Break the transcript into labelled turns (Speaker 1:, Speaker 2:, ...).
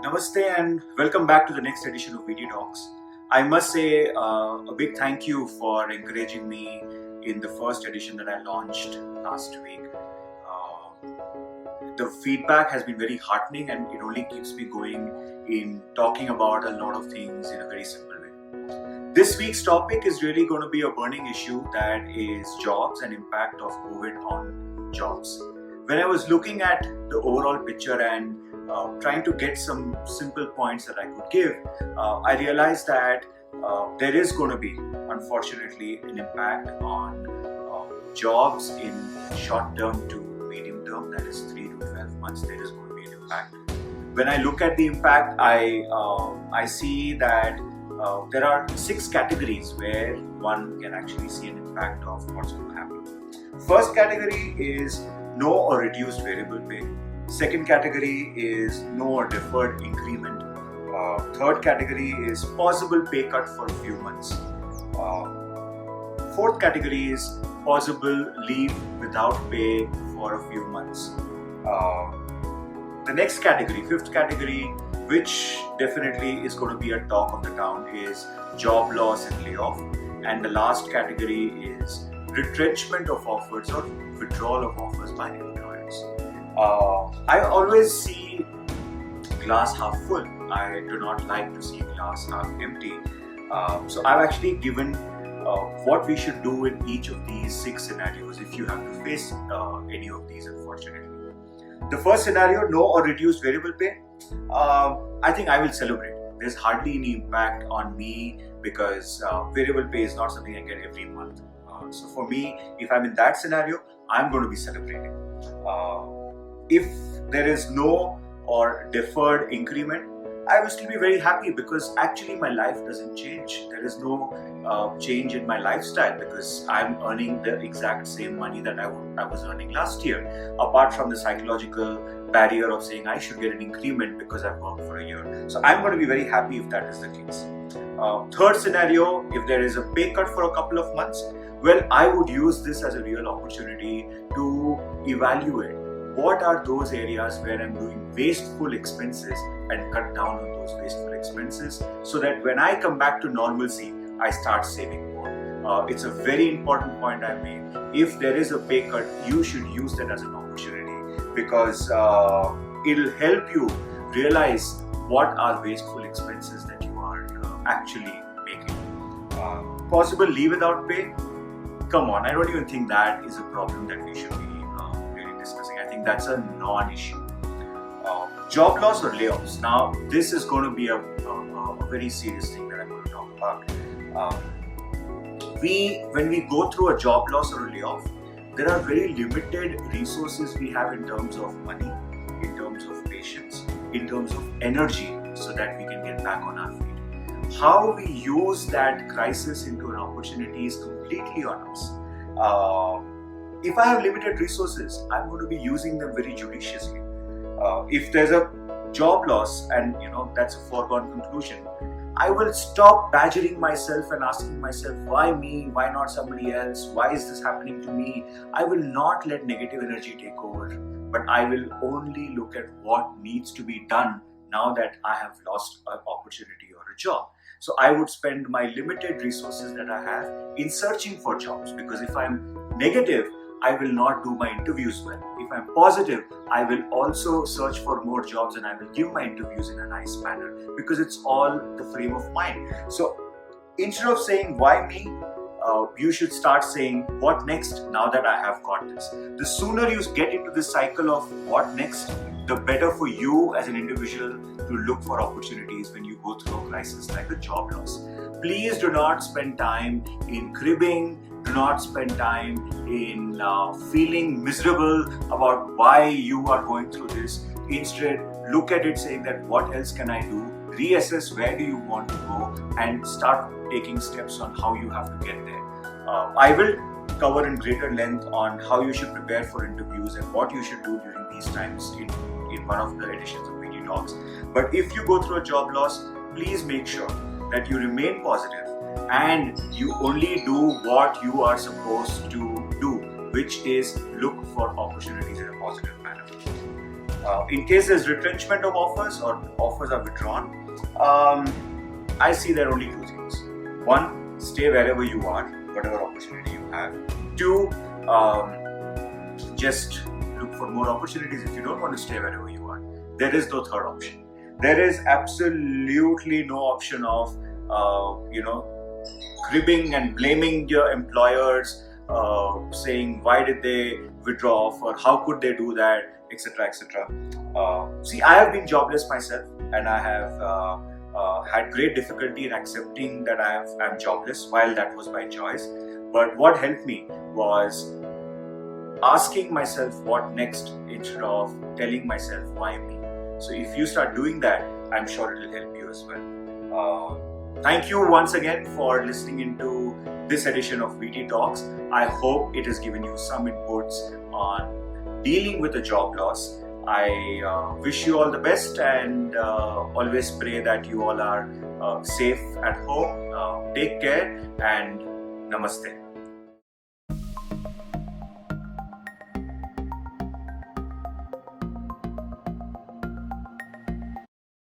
Speaker 1: Namaste and welcome back to the next edition of VD Talks. I must say a big thank you for encouraging me in the first edition that I launched last week. The feedback has been very heartening and it only keeps me going in talking about a lot of things in a very simple way. This week's topic is really going to be a burning issue, that is jobs and impact of COVID on jobs. When I was looking at the overall picture and trying to get some simple points that I could give, I realized that there is going to be, unfortunately, an impact on jobs in short term to medium term, that is 3 to 12 months. There is going to be an impact. When I look at the impact, I see that there are 6 categories where one can actually see an impact of what's going to happen. First category is no or reduced variable pay. Second category is no or deferred increment. Third category is possible pay cut for a few months. Fourth category is possible leave without pay for a few months. The next category, fifth category, which definitely is going to be a talk of the town, is job loss and layoff. And the last category is retrenchment of offers or withdrawal of offers by employers. I always see glass half full. I do not like to see glass half empty. So I've actually given what we should do in each of these 6 scenarios if you have to face any of these, unfortunately. The first scenario, no or reduced variable pay, I think I will celebrate. There's hardly any impact on me because variable pay is not something I get every month. So for me, if I'm in that scenario, I'm going to be celebrating. If there is no or deferred increment, I will still be very happy because actually my life doesn't change. There is no change in my lifestyle because I'm earning the exact same money that I was earning last year, apart from the psychological barrier of saying I should get an increment because I've worked for a year. So I'm going to be very happy if that is the case. Third scenario, if there is a pay cut for a couple of months, well, I would use this as a real opportunity to evaluate what are those areas where I'm doing wasteful expenses and cut down on those wasteful expenses so that when I come back to normalcy, I start saving more. It's a very important point I made. If there is a pay cut, you should use that as an opportunity because it'll help you realize what are wasteful expenses that you are actually making. Possible leave without pay? Come on, I don't even think that is a problem that we should be really discussing. I think that's a non-issue. Job loss or layoffs. Now, this is going to be a very serious thing that I'm going to talk about. When we go through a job loss or a layoff, there are very limited resources we have in terms of money, in terms of patience, in terms of energy, so that we can get back on our feet. How we use that crisis into an opportunity is completely on us. If I have limited resources, I'm going to be using them very judiciously. If there's a job loss and that's a foregone conclusion, I will stop badgering myself and asking myself, why me? Why not somebody else? Why is this happening to me? I will not let negative energy take over, but I will only look at what needs to be done now that I have lost an opportunity or a job. So I would spend my limited resources that I have in searching for jobs, because if I'm negative, I will not do my interviews well. If I'm positive, I will also search for more jobs and I will give my interviews in a nice manner, because it's all the frame of mind. So instead of saying why me, you should start saying what next now that I have got this. The sooner you get into this cycle of what next, the better for you as an individual to look for opportunities when you go through a crisis like a job loss. Please do not spend time in cribbing. Do not spend time in feeling miserable about why you are going through this. Instead, look at it saying that what else can I do? Reassess where do you want to go and start taking steps on how you have to get there. I will cover in greater length on how you should prepare for interviews and what you should do during these times in one of the editions of VD Talks. But if you go through a job loss, please make sure that you remain positive and you only do what you are supposed to do, which is look for opportunities in a positive manner. In case there's retrenchment of offers or offers are withdrawn, I see there are only two things. One, stay wherever you are, whatever opportunity you have. Two, just look for more opportunities if you don't want to stay wherever you are. There is no third option. There is absolutely no option of, cribbing and blaming your employers, saying why did they withdraw offer, how could they do that, etc., etc. See, I have been jobless myself, and I have had great difficulty in accepting that I'm jobless, while that was my choice. But what helped me was asking myself what next instead of telling myself why me. So if you start doing that, I'm sure it will help you as well. Thank you once again for listening into this edition of VT Talks. I hope it has given you some inputs on dealing with a job loss. I wish you all the best, and always pray that you all are safe at home. Take care, and namaste.